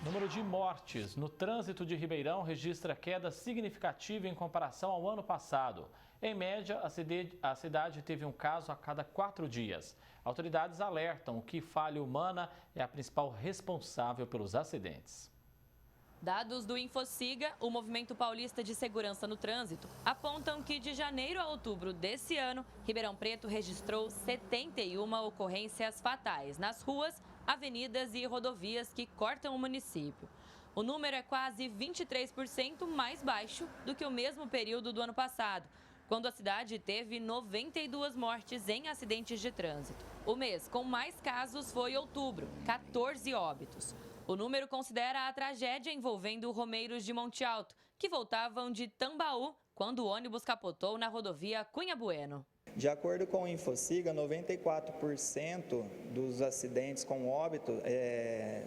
O número de mortes no trânsito de Ribeirão registra queda significativa em comparação ao ano passado. Em média, a cidade teve um caso a cada 4 dias. Autoridades alertam que falha humana é a principal responsável pelos acidentes. Dados do Infociga, o Movimento Paulista de Segurança no Trânsito, apontam que de janeiro a outubro desse ano, Ribeirão Preto registrou 71 ocorrências fatais nas ruas, avenidas e rodovias que cortam o município. O número é quase 23% mais baixo do que o mesmo período do ano passado, quando a cidade teve 92 mortes em acidentes de trânsito. O mês com mais casos foi outubro, 14 óbitos. O número considera a tragédia envolvendo romeiros de Monte Alto, que voltavam de Tambaú quando o ônibus capotou na rodovia Cunha Bueno. De acordo com o Infociga, 94% dos acidentes com óbito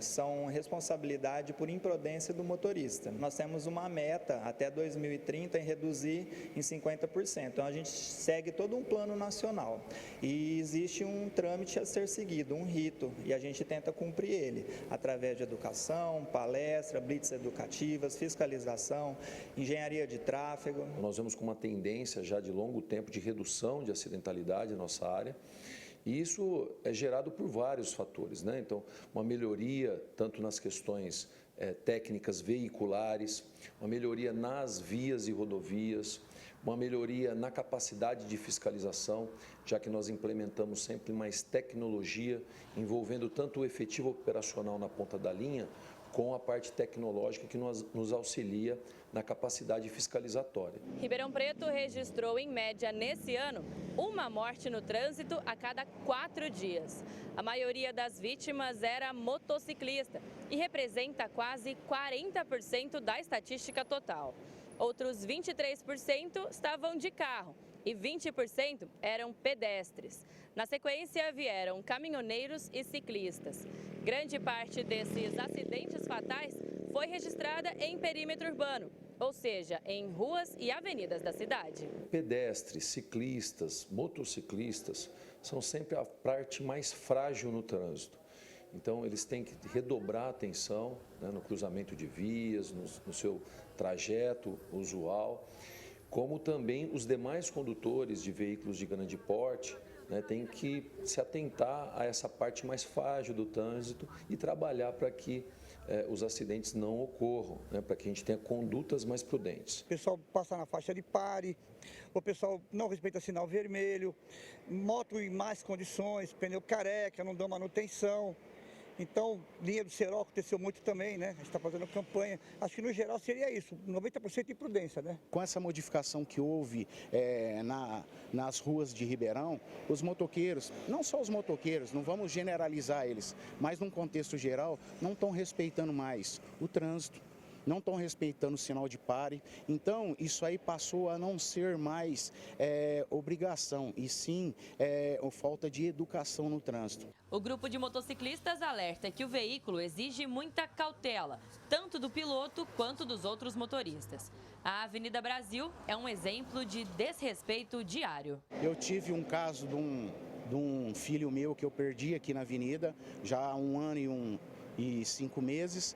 são responsabilidade por imprudência do motorista. Nós temos uma meta até 2030 em reduzir em 50%. Então a gente segue todo um plano nacional e existe um trâmite a ser seguido, um rito, e a gente tenta cumprir ele através de educação, palestra, blitz educativas, fiscalização, engenharia de tráfego. Nós vemos com uma tendência já de longo tempo de redução de acidentalidade na nossa área, e isso é gerado por vários fatores, né? Então, uma melhoria tanto nas questões técnicas veiculares, uma melhoria nas vias e rodovias, uma melhoria na capacidade de fiscalização, já que nós implementamos sempre mais tecnologia, envolvendo tanto o efetivo operacional na ponta da linha, com a parte tecnológica que nos auxilia na capacidade fiscalizatória. Ribeirão Preto registrou, em média, nesse ano, uma morte no trânsito a cada 4 dias. A maioria das vítimas era motociclista e representa quase 40% da estatística total. Outros 23% estavam de carro e 20% eram pedestres. Na sequência, vieram caminhoneiros e ciclistas. Grande parte desses acidentes fatais foi registrada em perímetro urbano, ou seja, em ruas e avenidas da cidade. Pedestres, ciclistas, motociclistas são sempre a parte mais frágil no trânsito. Então, eles têm que redobrar a atenção, né, no cruzamento de vias, no seu trajeto usual, como também os demais condutores de veículos de grande porte, né, têm que se atentar a essa parte mais frágil do trânsito e trabalhar para que os acidentes não ocorram, né, para que a gente tenha condutas mais prudentes. O pessoal passa na faixa de pare, o pessoal não respeita sinal vermelho, moto em más condições, pneu careca, não dá manutenção. Então, linha do Cerol aconteceu muito também, né? A gente está fazendo campanha. Acho que no geral seria isso, 90% de imprudência, né? Com essa modificação que houve nas ruas de Ribeirão, os motoqueiros, não só os motoqueiros, não vamos generalizar eles, mas num contexto geral, não estão respeitando mais o trânsito, não estão respeitando o sinal de pare. Então, isso aí passou a não ser mais obrigação, e sim falta de educação no trânsito. O grupo de motociclistas alerta que o veículo exige muita cautela, tanto do piloto quanto dos outros motoristas. A Avenida Brasil é um exemplo de desrespeito diário. Eu tive um caso de um filho meu que eu perdi aqui na avenida, já há 1 ano e 5 meses,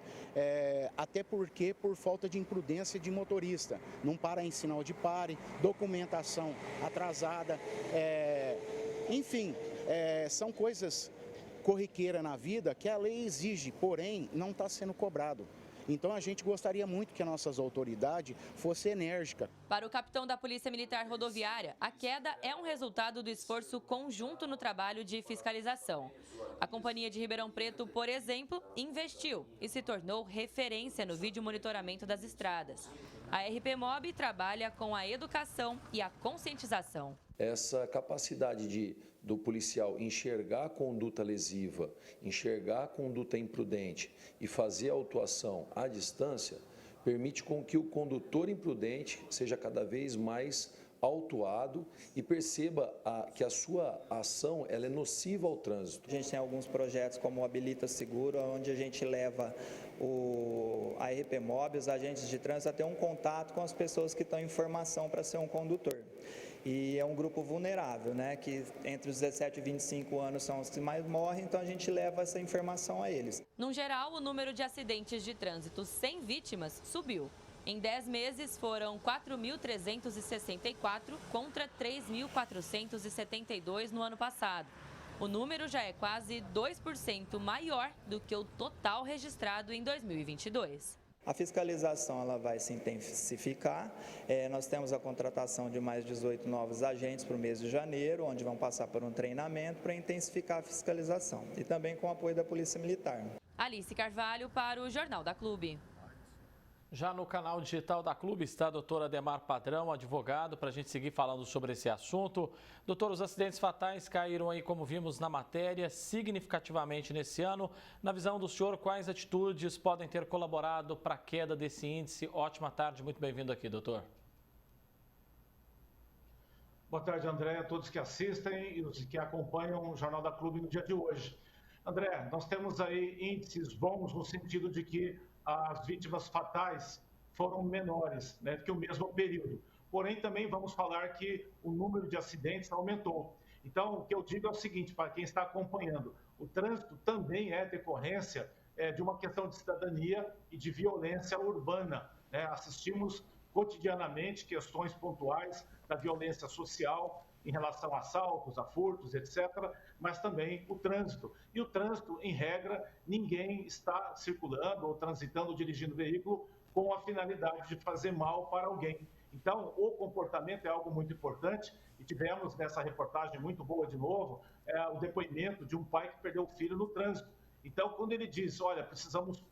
até porque por falta de imprudência de motorista, não para em sinal de pare, documentação atrasada, enfim, são coisas corriqueiras na vida que a lei exige, porém não está sendo cobrado. Então a gente gostaria muito que as nossas autoridades fossem enérgicas. Para o capitão da Polícia Militar Rodoviária, a queda é um resultado do esforço conjunto no trabalho de fiscalização. A Companhia de Ribeirão Preto, por exemplo, investiu e se tornou referência no vídeo monitoramento das estradas. A RP Mob trabalha com a educação e a conscientização. Essa capacidade do policial enxergar a conduta lesiva, enxergar a conduta imprudente e fazer a autuação à distância, permite com que o condutor imprudente seja cada vez mais autuado e perceba que a sua ação ela é nociva ao trânsito. A gente tem alguns projetos como o Habilita Seguro, onde a gente leva a RP Mob, os agentes de trânsito, a ter um contato com as pessoas que estão em formação para ser um condutor. e é um grupo vulnerável, né, que entre os 17 e 25 anos são os que mais morrem, então a gente leva essa informação a eles. No geral, o número de acidentes de trânsito sem vítimas subiu. Em 10 meses, foram 4.364 contra 3.472 no ano passado. O número já é quase 2% maior do que o total registrado em 2022. A fiscalização ela vai se intensificar. Nós temos a contratação de mais 18 novos agentes para o mês de janeiro, onde vão passar por um treinamento para intensificar a fiscalização. E também com o apoio da Polícia Militar. Alice Carvalho para o Jornal da Clube. Já no canal digital da Clube está a doutora Ademar Padrão, advogado, para a gente seguir falando sobre esse assunto. Doutor, os acidentes fatais caíram aí, como vimos na matéria, significativamente nesse ano. Na visão do senhor, quais atitudes podem ter colaborado para a queda desse índice? Ótima tarde, muito bem-vindo aqui, doutor. Boa tarde, André, a todos que assistem e os que acompanham o Jornal da Clube no dia de hoje. André, nós temos aí índices bons no sentido de que as vítimas fatais foram menores, né, que o mesmo período. Porém, também vamos falar que o número de acidentes aumentou. Então, o que eu digo é o seguinte, para quem está acompanhando, o trânsito também é decorrência de uma questão de cidadania e de violência urbana, né? Assistimos cotidianamente questões pontuais da violência social em relação a assaltos, a furtos, etc., mas também o trânsito. E o trânsito, em regra, ninguém está circulando ou transitando ou dirigindo veículo com a finalidade de fazer mal para alguém. Então, o comportamento é algo muito importante e tivemos nessa reportagem muito boa de novo, o depoimento de um pai que perdeu o filho no trânsito. Então, quando ele diz, olha, precisamos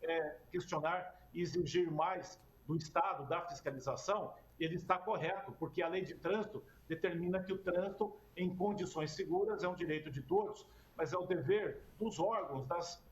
questionar e exigir mais do Estado, da fiscalização, ele está correto, porque a lei de trânsito determina que o trânsito em condições seguras é um direito de todos, mas é o dever dos órgãos, das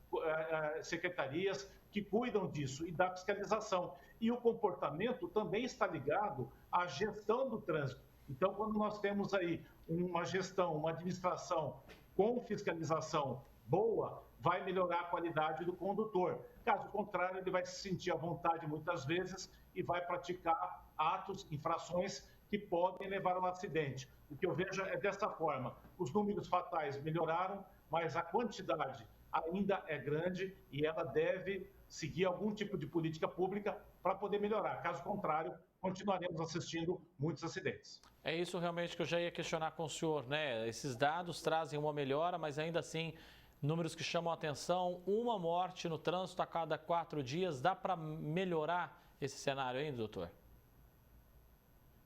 secretarias que cuidam disso e da fiscalização. E o comportamento também está ligado à gestão do trânsito. Então, quando nós temos aí uma gestão, uma administração com fiscalização boa, vai melhorar a qualidade do condutor. Caso contrário, ele vai se sentir à vontade muitas vezes e vai praticar atos, infrações que podem levar a um acidente. O que eu vejo é dessa forma, os números fatais melhoraram, mas a quantidade ainda é grande e ela deve seguir algum tipo de política pública para poder melhorar. Caso contrário, continuaremos assistindo muitos acidentes. É isso realmente que eu já ia questionar com o senhor, né? Esses dados trazem uma melhora, mas ainda assim, números que chamam a atenção, uma morte no trânsito a cada 4 dias, dá para melhorar esse cenário ainda, doutor?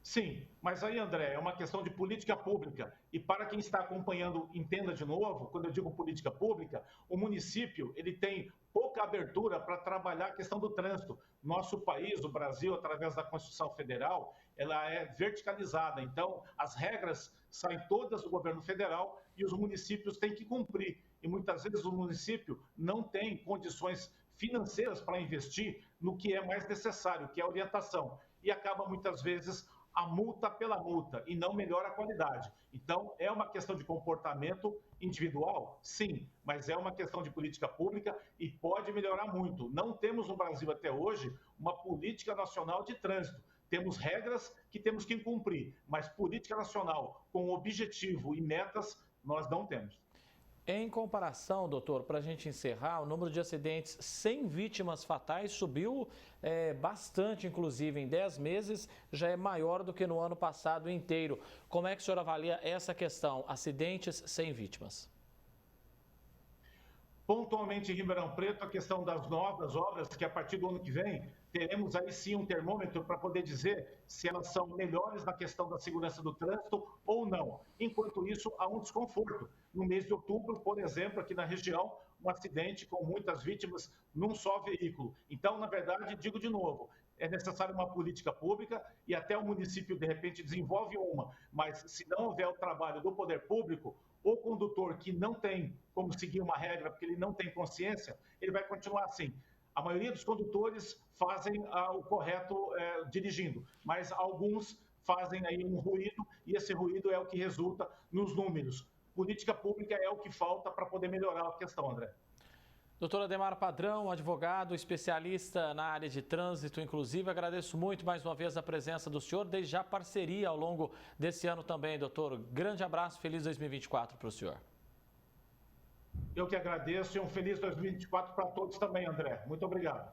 Sim, mas aí, André, é uma questão de política pública. E para quem está acompanhando, entenda de novo, quando eu digo política pública, o município ele tem pouca abertura para trabalhar a questão do trânsito. Nosso país, o Brasil, através da Constituição Federal, ela é verticalizada. Então, as regras saem todas do governo federal e os municípios têm que cumprir. E muitas vezes o município não tem condições financeiras para investir no que é mais necessário, que é a orientação. E acaba muitas vezes a multa pela multa e não melhora a qualidade. Então, é uma questão de comportamento individual? Sim, mas é uma questão de política pública e pode melhorar muito. Não temos no Brasil até hoje uma política nacional de trânsito. Temos regras que temos que cumprir, mas política nacional com objetivo e metas nós não temos. Em comparação, doutor, para a gente encerrar, o número de acidentes sem vítimas fatais subiu bastante, inclusive em 10 meses, já é maior do que no ano passado inteiro. Como é que o senhor avalia essa questão, acidentes sem vítimas? Pontualmente em Ribeirão Preto, a questão das novas obras, que a partir do ano que vem, teremos aí sim um termômetro para poder dizer se elas são melhores na questão da segurança do trânsito ou não. Enquanto isso, há um desconforto. No mês de outubro, por exemplo, aqui na região, um acidente com muitas vítimas num só veículo. Então, na verdade, digo de novo, é necessária uma política pública e até o município, de repente, desenvolve uma, mas se não houver o trabalho do poder público, o condutor que não tem como seguir uma regra, porque ele não tem consciência, ele vai continuar assim. A maioria dos condutores fazem o correto dirigindo, mas alguns fazem aí um ruído e esse ruído é o que resulta nos números. Política pública é o que falta para poder melhorar a questão, André. Doutor Ademar Padrão, advogado, especialista na área de trânsito, inclusive, agradeço muito mais uma vez a presença do senhor, desde já parceria ao longo desse ano também, doutor. Grande abraço, feliz 2024 para o senhor. Eu que agradeço e um feliz 2024 para todos também, André. Muito obrigado.